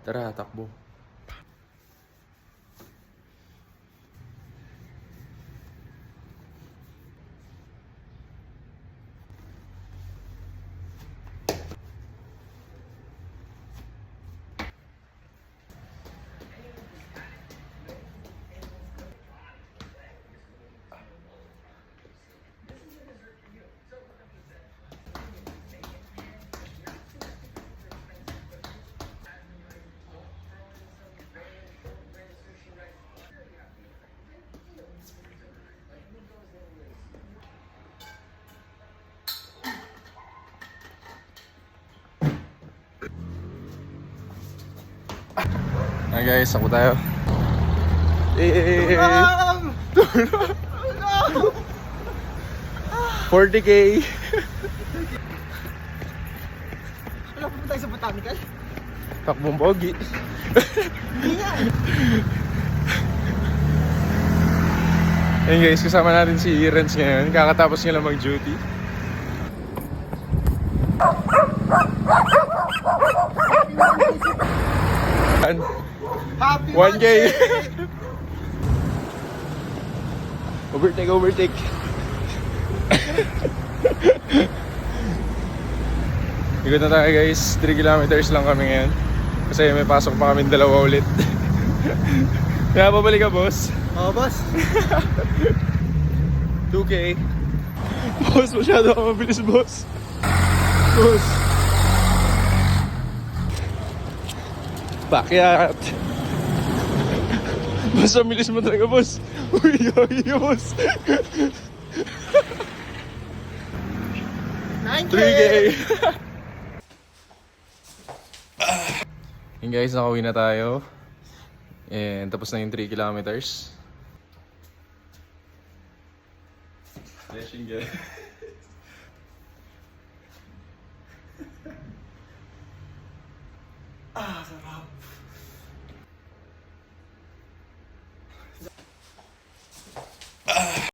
Tara, takbo. Hi guys, ako tayo. 40K. Wala po tayo sa botanical? Takbong pogi. Hindi nga. Ayun guys, kasama natin si Renz ngayon. Kakatapos niya lang mag-duty. Happy 1K. Overtake. Ikot na tayo guys, 3 kilometers lang kami ngayon. Kasi may pasok pa kami dalawa ulit. Kaya pabalik ka boss. Oo, boss. 2K. Boss, masyado ka mabilis boss. Boss. Bakyat. Boss, ang bilis mo talaga boss. Uy, boss. 9K! 3K. Yun guys, nakauwi na tayo. And tapos na yung 3 kilometers. Flashing guys. Ah, sarap.